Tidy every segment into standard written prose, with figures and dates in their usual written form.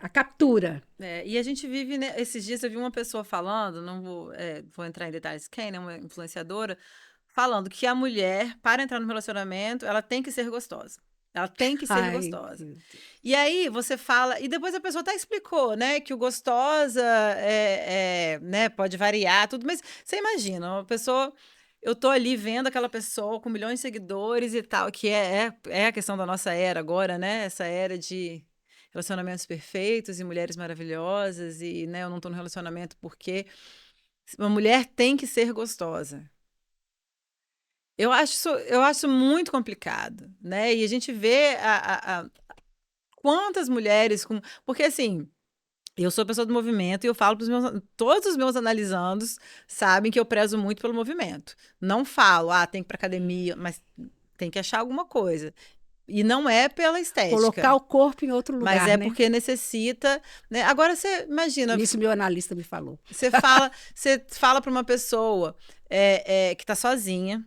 a captura. E a gente vive, né, esses dias eu vi uma pessoa falando, não vou, vou entrar em detalhes quem, né, uma influenciadora, falando que a mulher, para entrar no relacionamento, ela tem que ser gostosa. Ela tem que ser Ai, gostosa. meu Deus. E aí você fala, e depois a pessoa até explicou, né, que o gostosa né, pode variar, tudo, mas você imagina, uma pessoa, eu tô ali vendo aquela pessoa com milhões de seguidores e tal, que é a questão da nossa era agora, né, essa era de relacionamentos perfeitos e mulheres maravilhosas, e, né, eu não tô no relacionamento porque uma mulher tem que ser gostosa. Eu acho muito complicado, né? E a gente vê quantas mulheres com. Porque assim, eu sou pessoa do movimento e eu falo para os meus. Todos os meus analisandos sabem que eu prezo muito pelo movimento. Não falo, tem que ir para academia, mas tem que achar alguma coisa. E não é pela Colocar estética, o corpo em outro mas lugar, é né? porque necessita. Né? Agora você imagina, Isso meu analista me falou. você fala para uma pessoa que está sozinha,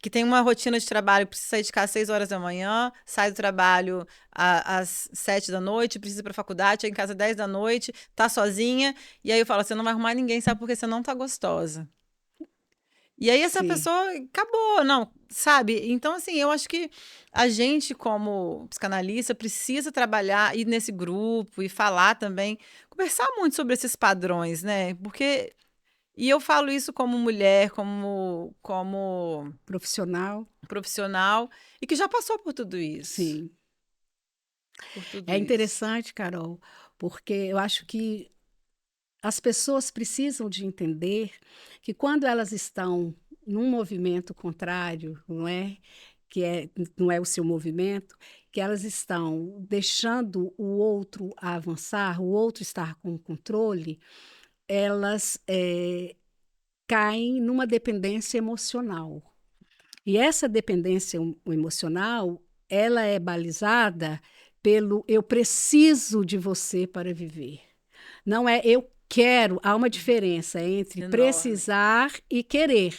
que tem uma rotina de trabalho, precisa sair de casa às 6 horas da manhã, sai do trabalho às 7 da noite, precisa ir para a faculdade, chega em casa às 10 da noite, tá sozinha, e aí eu falo, você não vai arrumar ninguém, sabe, porque você não tá gostosa. E aí essa Sim. pessoa acabou, não, sabe? Então, assim, eu acho que a gente, como psicanalista, precisa trabalhar, ir nesse grupo e falar também, conversar muito sobre esses padrões, né? Porque e eu falo isso como mulher, como Profissional, profissional, e que já passou por tudo isso. sim. Por tudo É isso. interessante, Carol, porque eu acho que as pessoas precisam de entender que quando elas estão num movimento contrário, não é o seu movimento, que elas estão deixando o outro avançar, o outro estar com o controle, elas caem numa dependência emocional. E essa dependência emocional, ela é balizada pelo eu preciso de você para viver. Não é eu quero, há uma diferença entre Enorme. precisar e querer,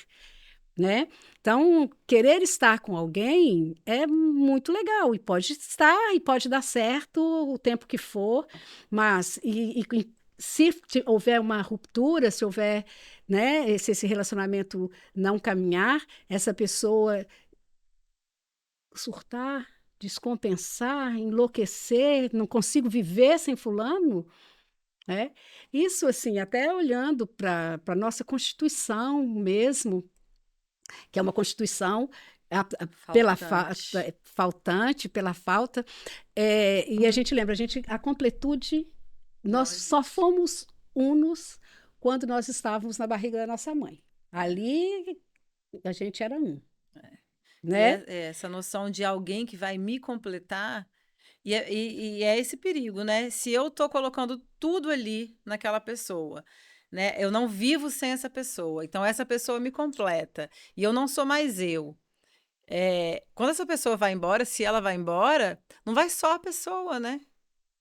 né? Então, querer estar com alguém é muito legal e pode estar e pode dar certo o tempo que for, mas se houver uma ruptura, se houver, né, se esse relacionamento não caminhar, essa pessoa surtar, descompensar, enlouquecer, não consigo viver sem fulano, né? Isso, assim, até olhando para a nossa Constituição mesmo, que é uma Constituição Faltante. faltante, pela falta, e a gente lembra, a completude, Não nós só existe. fomos unos quando nós estávamos na barriga da nossa mãe. Ali a gente era um, E né? essa noção de alguém que vai me completar, e é esse perigo, né? Se eu tô colocando tudo ali naquela pessoa, né? Eu não vivo sem essa pessoa. Então, essa pessoa me completa. E eu não sou mais eu. Quando essa pessoa vai embora, se ela vai embora, não vai só a pessoa, né?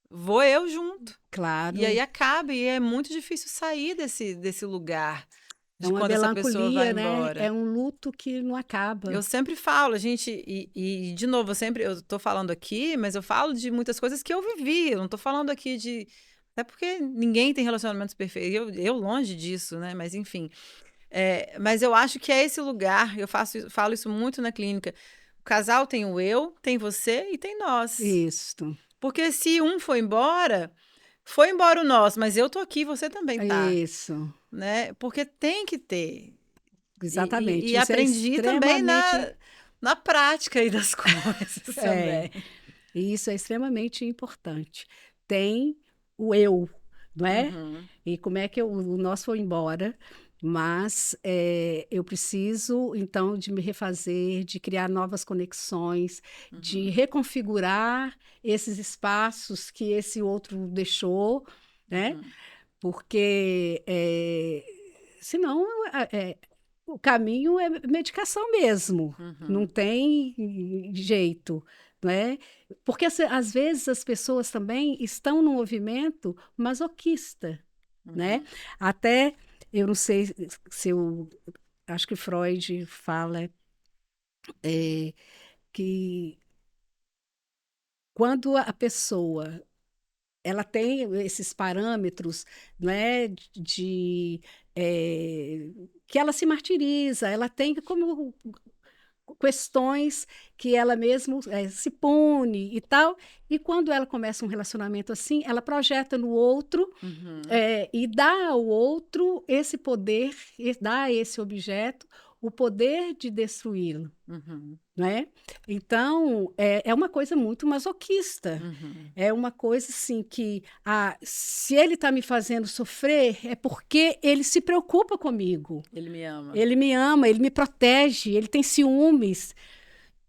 Vou eu junto. E aí Claro, acaba, e é muito difícil sair desse lugar é de uma quando essa pessoa vai melancolia, né? É embora. um luto que não acaba. Eu sempre falo, a gente, de novo, eu tô falando aqui, mas eu falo de muitas coisas que eu vivi. Eu não tô falando aqui de. Até porque ninguém tem relacionamentos perfeitos. Eu longe disso, né? Mas enfim. Mas eu acho que é esse lugar, falo isso muito na clínica. O casal tem o eu, tem você e tem nós. Isso, Porque se um foi embora o nós, mas eu tô aqui, você também tá, isso, né? Porque tem que ter. E exatamente. Isso é aprendi também extremamente, na prática aí das coisas é, também. isso é extremamente importante. Tem o eu, não é? Uhum, E como é que o nosso foi embora, mas eu preciso, então, de me refazer, de criar novas conexões, de uhum, reconfigurar esses espaços que esse outro deixou, né? uhum, Porque senão o caminho é medicação mesmo, não uhum, tem jeito, não é? Porque às vezes as pessoas também estão num movimento masoquista, né? uhum. Até eu não sei se eu acho que Freud fala que quando a pessoa ela tem esses parâmetros, não é, que ela se martiriza, ela tem como questões que ela mesmo se pune e tal, e quando ela começa um relacionamento assim, ela projeta no outro Uhum, e dá ao outro esse poder, e dá a esse objeto o poder de destruí-lo, uhum, não é? Então, é uma coisa muito masoquista. uhum. É uma coisa assim que, se ele está me fazendo sofrer, é porque ele se preocupa comigo. Ele me ama. Ele me ama, ele me protege, ele tem ciúmes.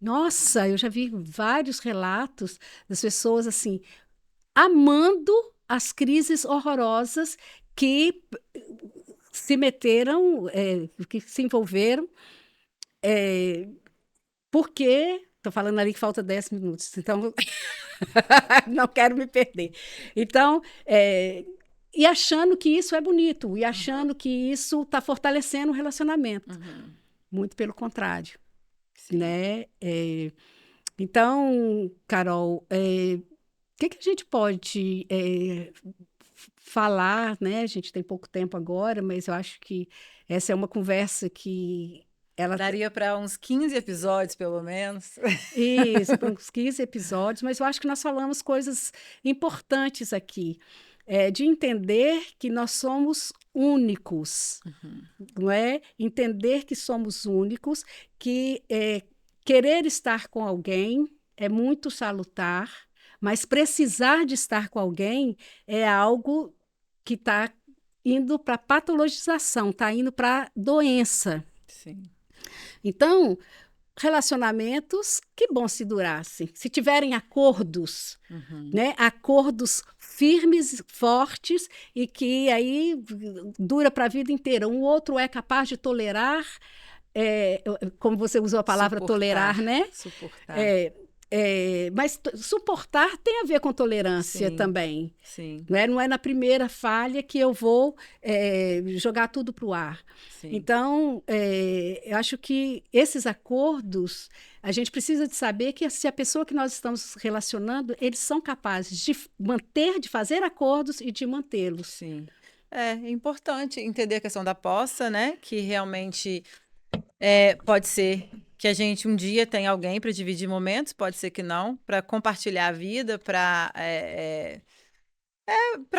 Nossa, eu já vi vários relatos das pessoas assim, amando as crises horrorosas que se meteram, que se envolveram, porque. Estou falando ali que falta 10 minutos, então não quero me perder. Então, e achando que isso é bonito, e Uhum, achando que isso está fortalecendo o relacionamento. uhum. Muito pelo contrário, Sim. né? Então, Carol, que a gente pode falar, né? A gente tem pouco tempo agora, mas eu acho que essa é uma conversa que ela Daria para uns 15 episódios, pelo menos. isso, para uns 15 episódios, mas eu acho que nós falamos coisas importantes aqui, de entender que nós somos únicos, Uhum, não é? Entender que somos únicos, que querer estar com alguém é muito salutar, mas precisar de estar com alguém é algo que está indo para patologização, está indo para doença. sim. Então, relacionamentos, que bom se durassem, se tiverem acordos, Uhum. né? Acordos firmes, fortes e que aí dura para a vida inteira. Um outro é capaz de tolerar, como você usou a palavra Suportar, tolerar, né? suportar. É, mas suportar tem a ver com tolerância Sim, também. sim, Não é na primeira falha que eu vou jogar tudo para o ar. sim, Então, eu acho que esses acordos, a gente precisa de saber que se a pessoa que nós estamos relacionando, eles são capazes de manter, de fazer acordos e de mantê-los. sim. É importante entender a questão da posse, né? Que realmente pode ser que a gente um dia tenha alguém para dividir momentos, pode ser que não, para compartilhar a vida, para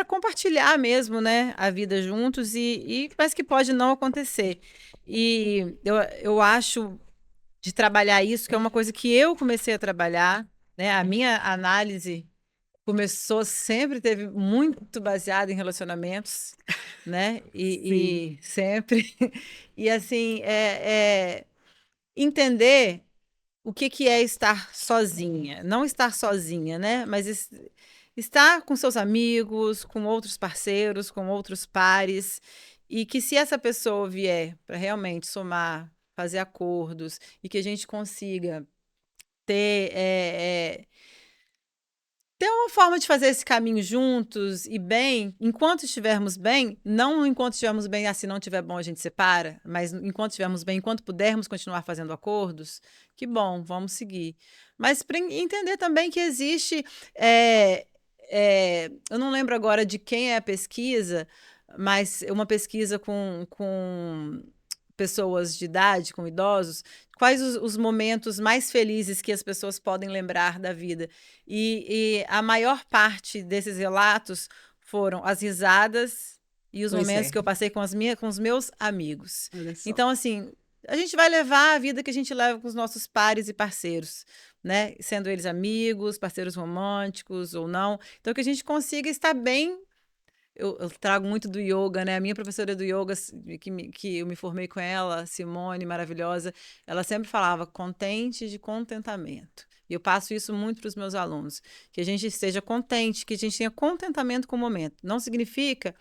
compartilhar mesmo, né, a vida juntos mas que pode não acontecer. E eu acho de trabalhar isso, que é uma coisa que eu comecei a trabalhar, né? A minha análise começou sempre, teve muito baseada em relacionamentos, né? Sim, E sempre. E assim, entender o que que é estar sozinha. Não estar sozinha, né? Mas estar com seus amigos, com outros parceiros, com outros pares. E que se essa pessoa vier para realmente somar, fazer acordos, e que a gente consiga ter, ter uma forma de fazer esse caminho juntos e bem, enquanto estivermos bem, não enquanto estivermos bem, se não estiver bom a gente separa, mas enquanto estivermos bem, enquanto pudermos continuar fazendo acordos, que bom, vamos seguir. Mas para entender também que existe, eu não lembro agora de quem é a pesquisa, mas uma pesquisa com pessoas de idade, com idosos, quais os momentos mais felizes que as pessoas podem lembrar da vida. E a maior parte desses relatos foram as risadas e os pois momentos é, que eu passei com os meus amigos. olha só. Então, assim, a gente vai levar a vida que a gente leva com os nossos pares e parceiros, né? Sendo eles amigos, parceiros românticos ou não. Então, que a gente consiga estar bem. Eu trago muito do yoga, né? A minha professora do yoga, que eu me formei com ela, Simone, maravilhosa, ela sempre falava contente de contentamento. E eu passo isso muito para os meus alunos, que a gente esteja contente, que a gente tenha contentamento com o momento. Não significa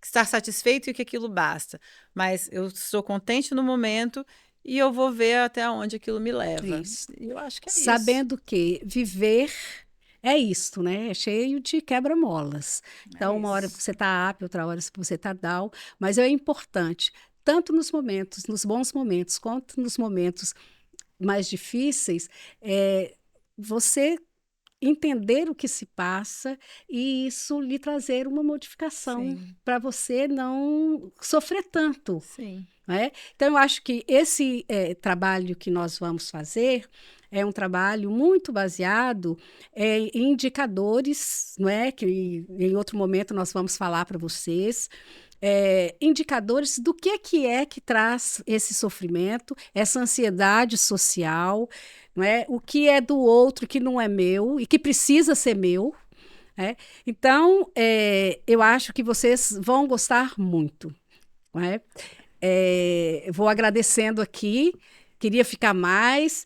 estar satisfeito e que aquilo basta, mas eu sou contente no momento e eu vou ver até onde aquilo me leva. Isso. E eu acho que é isso. Sabendo que viver é isto, né? É cheio de quebra-molas. É Então, uma hora isso. você está up, outra hora você está down, mas é importante, tanto nos momentos, nos bons momentos, quanto nos momentos mais difíceis, você entender o que se passa e isso lhe trazer uma modificação Sim, para você não sofrer tanto. sim. Né? Então, eu acho que esse trabalho que nós vamos fazer é um trabalho muito baseado em indicadores, não é? Que em outro momento nós vamos falar para vocês. Indicadores do que é que traz esse sofrimento, essa ansiedade social, não é? O que é do outro que não é meu e que precisa ser meu. Né? Então, eu acho que vocês vão gostar muito. Não é? Vou agradecendo aqui. Queria ficar mais,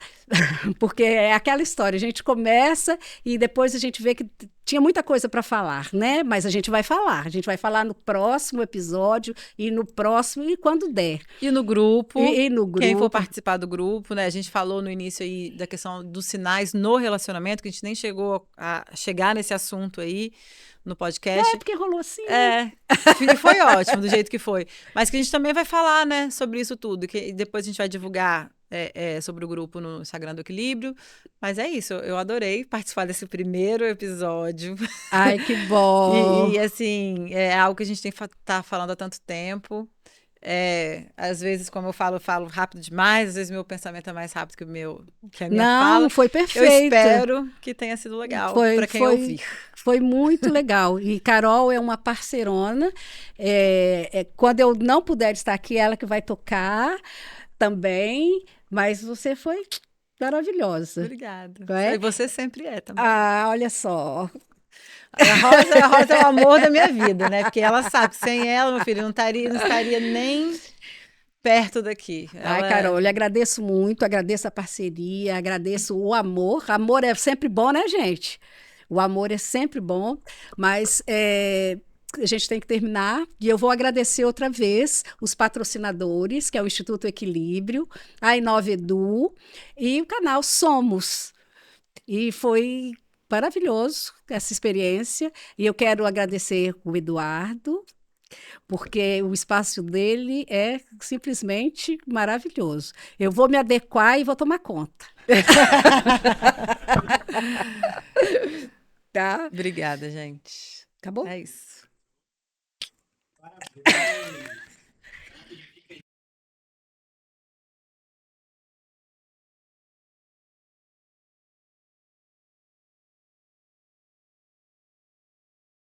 porque é aquela história, a gente começa e depois a gente vê que tinha muita coisa para falar, né? Mas a gente vai falar no próximo episódio e no próximo e quando der. E no grupo, E no grupo. quem for participar do grupo, né? A gente falou no início aí da questão dos sinais no relacionamento, que a gente nem chegou a chegar nesse assunto aí no podcast. Porque rolou assim. Né? E foi ótimo, do jeito que foi. Mas que a gente também vai falar, né, sobre isso tudo. Que depois a gente vai divulgar sobre o grupo no Instagram do Equilíbrio. Mas é isso, eu adorei participar desse primeiro episódio. Ai, que bom! Assim, é algo que a gente tem que tá falando há tanto tempo. Às vezes, como eu falo rápido demais, às vezes meu pensamento é mais rápido que a minha fala. Não, foi perfeito. Eu espero que tenha sido legal para quem ouvir. Foi muito legal. E Carol é uma parceirona. Quando eu não puder estar aqui, ela que vai tocar também. Mas você foi maravilhosa. Obrigada. É? E você sempre é também. Ah, olha só. A Rosa é o amor da minha vida, né? Porque ela sabe que sem ela, meu filho, não estaria nem perto daqui. Ai, Carol, eu lhe agradeço muito, agradeço a parceria, agradeço o amor. Amor é sempre bom, né, gente? O amor é sempre bom, mas a gente tem que terminar. E eu vou agradecer outra vez os patrocinadores, que é o Instituto Equilíbrio, a Inova Edu e o canal Somos. E foi maravilhoso essa experiência. E eu quero agradecer o Eduardo, porque o espaço dele é simplesmente maravilhoso. Eu vou me adequar e vou tomar conta. Tá? Obrigada, gente. Acabou? É isso. Parabéns.